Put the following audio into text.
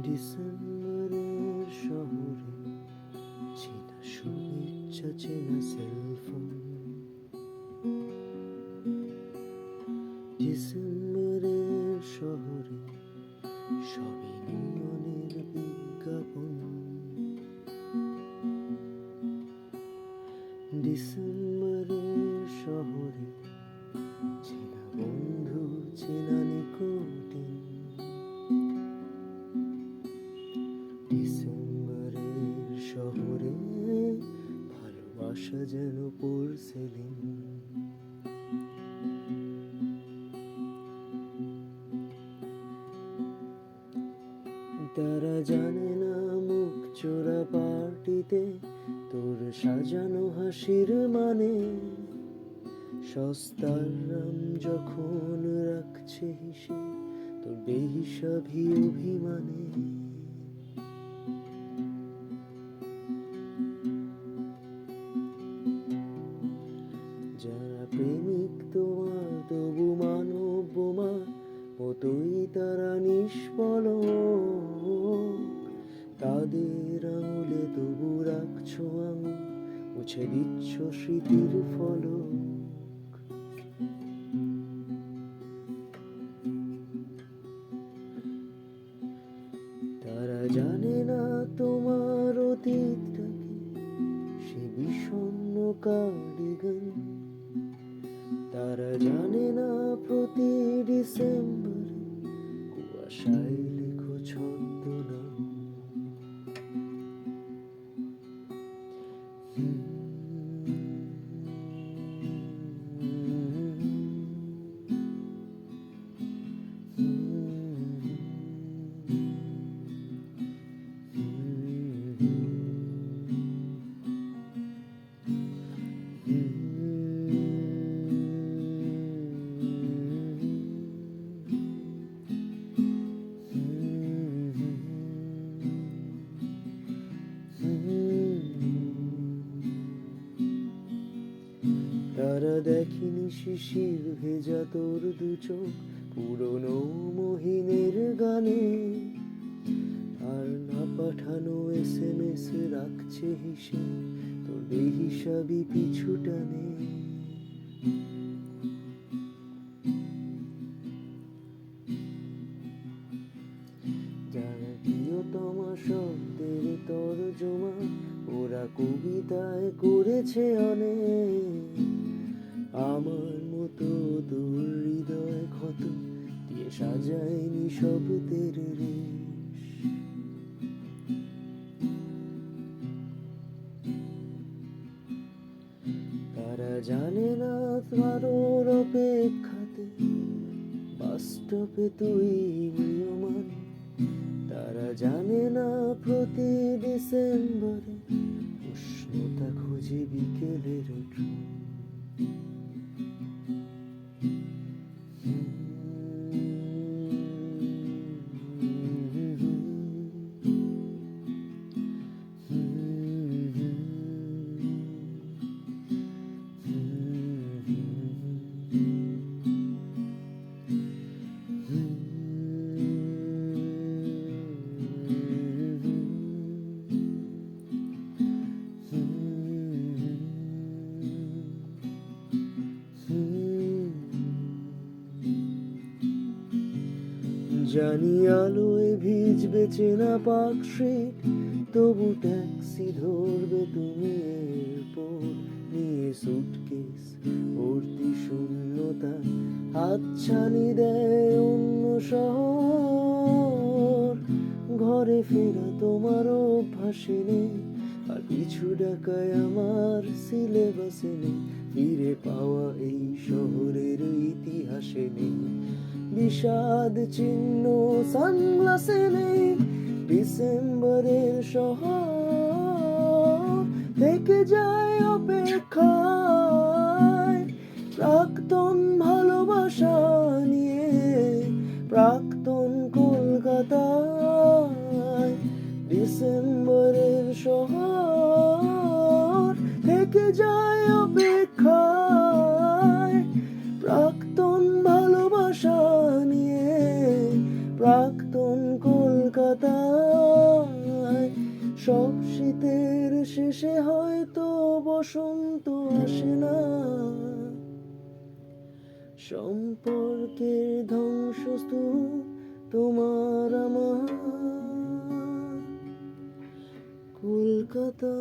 ডিসেম্বরের শহরে চেনা শুভেচ্ছা, চেনা সেলফোন। ডিসেম্বরের শহরে সবই নিয়নের বিজ্ঞাপন। ডিসেম্বরের শহরে চেনা বন্ধু, চেনা নিকোটিন। ডিসেম্বরের শহরে ভালোবাসা যেন পোর্সেলিন। তারা জানে না মুখ চোরা পার্টিতে তোর সাজানো হাসির মানে। সস্তার রাম যখন রাখছে হিসেব তোর বেহিসাবি অভিমানে। যারা প্রেমিক তোমার তবু মানব বোমা মতোই তারা নিষ্পলক। তাদের আঙুলে তবু রাখছো আঙুল, মুছে দিচ্ছ স্মৃতির ফলক। তারা জানে না তোমার অতীতটাকে, সে বিষণ্ণ কার্ডিগান। তারা জানে না প্রতি ডিসেম্বরে কুয়াশায় লেখো ছদ্মনাম। তারা দেখেনি শিশির ভেজা তোর দু চোখ পুরনো মহিনের গানে। আর না পাঠানো SMS রাখছে হিসেব তোর বেহিসাবি পিছু টানে। যারা প্রিয়তমা শব্দের তর্জমা ওরা কবিতায় করেছে অনেক। আমার মতো তোর হৃদয় ক্ষত দিয়ে সাজায়নি শব্দের রেশ। তারা জানে না কারোর অপেক্ষাতে বাস্তবে তুই নিয়মান। তারা জানে না প্রতি ডিসেম্বরে উষ্ণতা খোঁজে বিকেলের ট্রেন। জানি আলোয় ভিজবে চেনা পার্ক স্ট্রিট, তবু ট্যাক্সি ধরবে তুমি এয়ারপোর্ট নিয়ে। সুটকেস ভর্তি শূন্যতা হাতছানি দেয় অন্য শহর। ঘরে ফেরা তোমার অভ্যাসে নেই, আর পিছু ডাকায় আমার সিলেবাসে নেই। ফিরে পাওয়া এই শহরের ইতিহাসে নেই, বিষাদ চিহ্ন সানগ্লাসে নেই। ডিসেম্বরের শহর থেকে যায় অপেক্ষায় প্রাক্তন ভালোবাসা নিয়ে। প্রাক্তন কলকাতা যায় অপেক্ষায়, প্রাক্তন ভালোবাসা নিয়ে প্রাক্তন কলকাতায়। সব শীতের শেষে হয়তো বসন্ত আসে না, সম্পর্কের ধ্বংসস্তূপ তোমার আমার, কলকাতা।